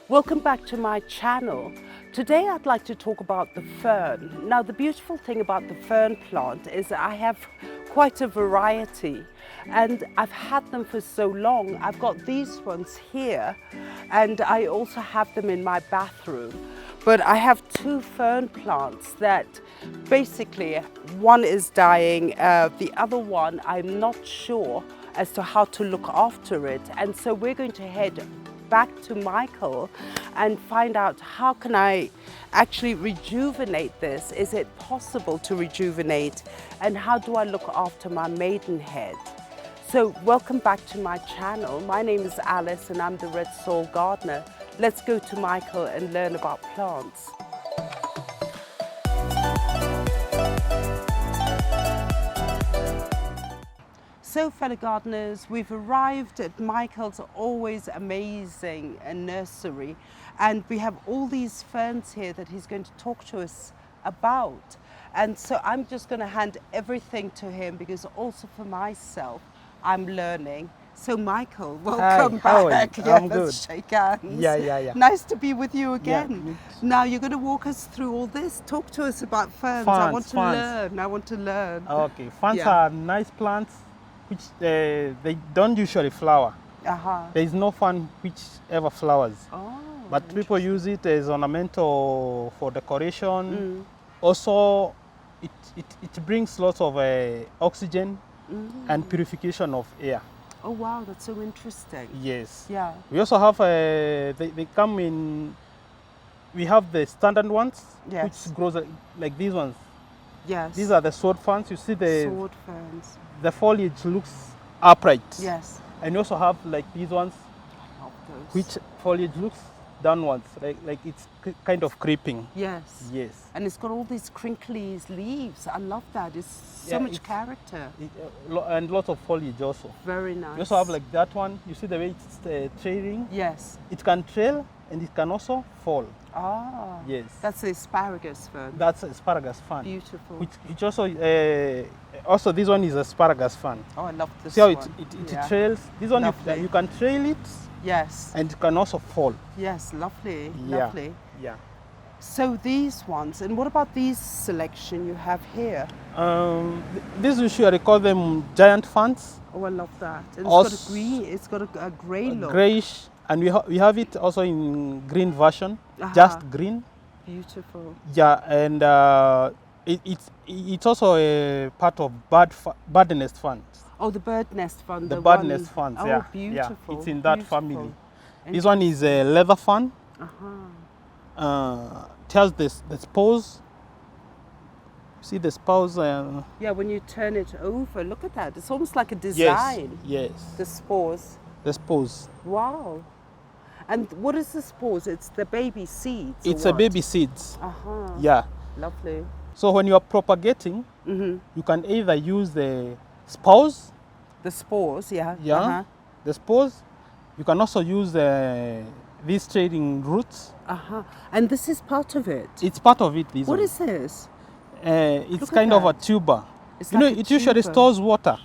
Welcome back to my channel. Today I'd like to talk about the fern. Now the beautiful thing about the fern plant is that I have quite a variety and I've had them for so long. I've got these ones here and I also have them in my bathroom. But I have two fern plants that basically one is dying, the other one I'm not sure as to how to look after it, and so we're going to head back to Michael and find out how can I actually rejuvenate this. Is it possible to rejuvenate, and how do I look after my maidenhead? So welcome back to my channel. My name is Alice and I'm the Red Soil Gardener. Let's go to Michael and learn about plants. So fellow gardeners, we've arrived at Michael's always amazing nursery, and we have all these ferns here that he's going to talk to us about. And so I'm just going to hand everything to him because also for myself, I'm learning. So Michael, welcome back. Yeah, I'm good. Let's shake hands. Yeah. Nice to be with you again. Yeah. Now you're going to walk us through all this. Talk to us about ferns. I want to learn. Okay, ferns are nice plants which they don't usually flower. There is no fern which ever flowers. But people use it as ornamental for decoration. Also, it brings lots of oxygen and purification of air. Oh wow, that's so interesting. Yes. Yeah. We also have, they come in, we have the standard ones, which grows like these ones. Yes. These are the sword ferns. You see sword ferns. the foliage looks upright. Yes. And you also have like these ones, which foliage looks downwards, like it's kind of creeping. Yes. Yes. And it's got all these crinkly leaves. I love that. It's so much character. And lots of foliage also. Very nice. You also have like that one. You see the way it's trailing? Yes. It can trail and it can also fall. Ah. Yes. That's the asparagus fern. That's asparagus fern. Beautiful. Which also this one is asparagus fern. Oh, I love this See how one. it trails? This one you can trail it. Yes. And it can also fall. Yes, lovely. Yeah. Lovely. Yeah. So these ones, and what about these selection you have here? These usually call them giant ferns. Oh, I love that. And it's got a grey look. Grayish, and we have it also in green version, just green. Beautiful. Yeah, and it's also a part of bird nest ferns. Oh, the bird nest fern. The bird nest ferns, oh, yeah. beautiful. Yeah, it's in that family. This one is a leather fern. Tells the spores. See the spores? Yeah, when you turn it over, look at that. It's almost like a design. Yes. The spores. The spores. Wow. And what is the spores? It's the baby seeds. It's a baby seeds. Yeah. Lovely. So when you are propagating, you can either use the spores. The spores, yeah. Yeah. The spores. You can also use these trailing roots. And this is part of it? It's part of it. What is this? It's kind of a tuber. It's you know, it usually stores water.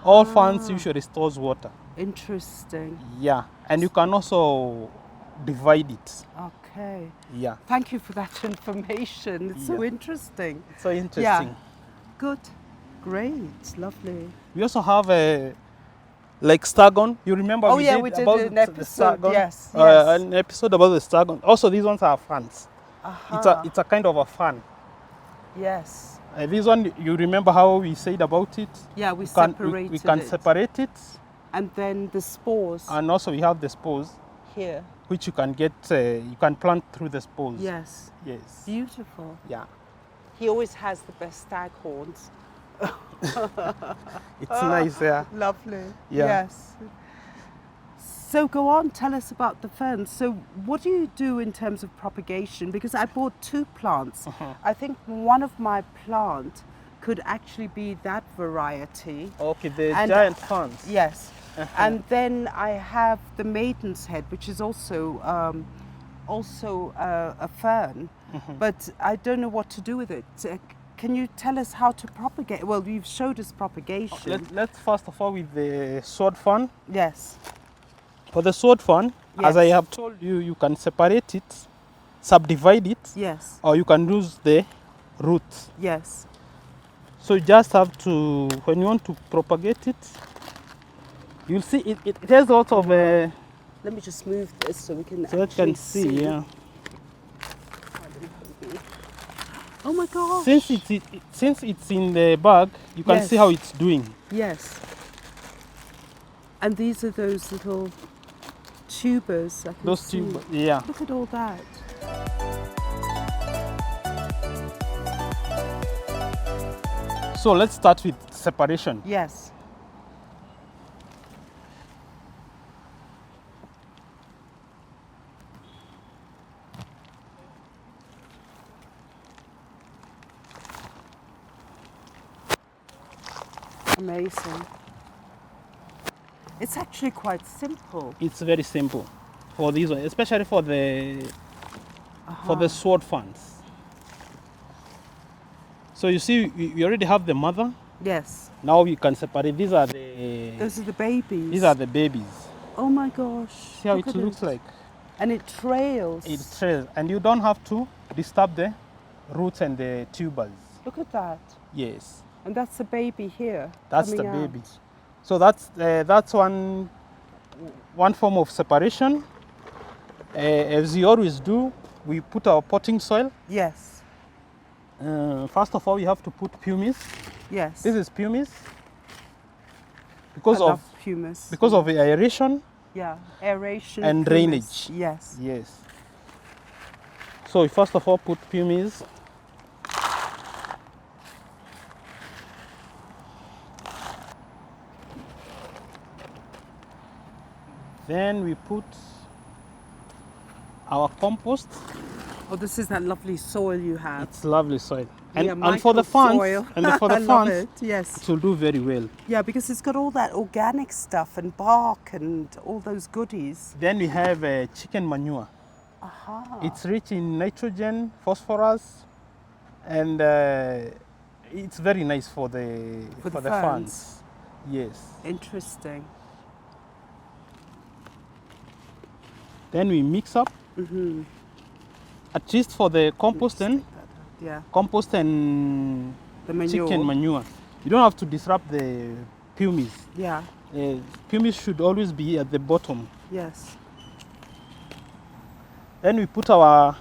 All ferns usually stores water. Interesting. Yeah. And you can also divide it. Okay. Yeah. Thank you for that information. It's so interesting. It's so interesting. Yeah. Good. Great. Lovely. We also have like stargon. You remember? We did about an episode. Yes. An episode about the stargon. Also, these ones are ferns. It's a kind of a fern. Yes. This one, you remember how we said about it? Yeah, we separated we can separate it. And then the spores. And also we have the spores. Here. Which you can get, you can plant through the spores. Yes. Yes. Beautiful. Yeah. He always has the best stag horns. It's nice, yeah. Lovely. Yeah. Yes. So go on, tell us about the ferns. So what do you do in terms of propagation? Because I bought two plants. I think one of my plant could actually be that variety. Okay, the giant ferns. Yes. And then I have the maiden's head, which is also a fern, but I don't know what to do with it. Can you tell us how to propagate? Well, you've showed us propagation. Let's first of all with the sword fern. Yes. For the sword fern, As I have told you, you can separate it, subdivide it, yes, or you can use the roots. yes. So you just have to, when you want to propagate it, you'll see it has a lot of... Let me just move this so we can so that you can see, yeah. Oh my gosh. Since it's in the bag, you can see how it's doing. Yes. And these are those little tubers. I can Those see. tubers, yeah. Look at all that. So let's start with separation. Yes. Amazing. It's actually quite simple. It's very simple for these ones, especially for the sword ferns. So you see, we already have the mother. Yes. Now you can separate. Those are the babies. These are the babies. Oh my gosh. See how it looks like? And it trails. It trails. And you don't have to disturb the roots and the tubers. Look at that. Yes. And that's the baby here. That's the baby. So that's one form of separation. As we always do, we put our potting soil. Yes. First of all, we have to put pumice. Yes. This is pumice. Because of pumice. Because of aeration. Yeah, aeration and drainage. Yes. Yes. So we first of all put pumice. Then we put our compost. Oh, this is that lovely soil you have. It's lovely soil. And, yeah, and for the ferns, yes, it will do very well. Yeah, because it's got all that organic stuff and bark and all those goodies. Then we have chicken manure. Aha. It's rich in nitrogen, phosphorus, and it's very nice for the ferns. Yes. Interesting. Then we mix up. Mm-hmm. At least for the compost and compost and the chicken manure. You don't have to disrupt the pumice. Yeah. Pumice should always be at the bottom. Yes. Then we put our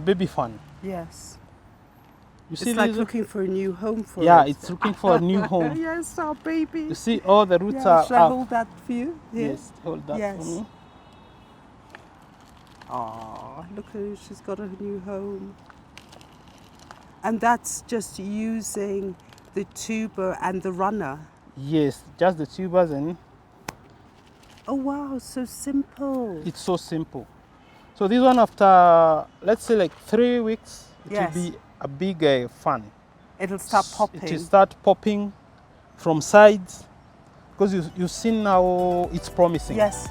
baby fern. Yes. You see, it's like looking for a new home for it. Yeah, it's looking for a new home. Yes, our baby. You see, all the roots are Shall I hold that for you? Yes, hold that for me. Oh, look at she's got a new home. And that's just using the tuber and the runner? Yes, just the tubers and... Oh wow, so simple. It's so simple. So this one after, let's say like 3 weeks, it will be a big fern. It'll start popping. It will start popping from sides because you've seen how it's promising. Yes.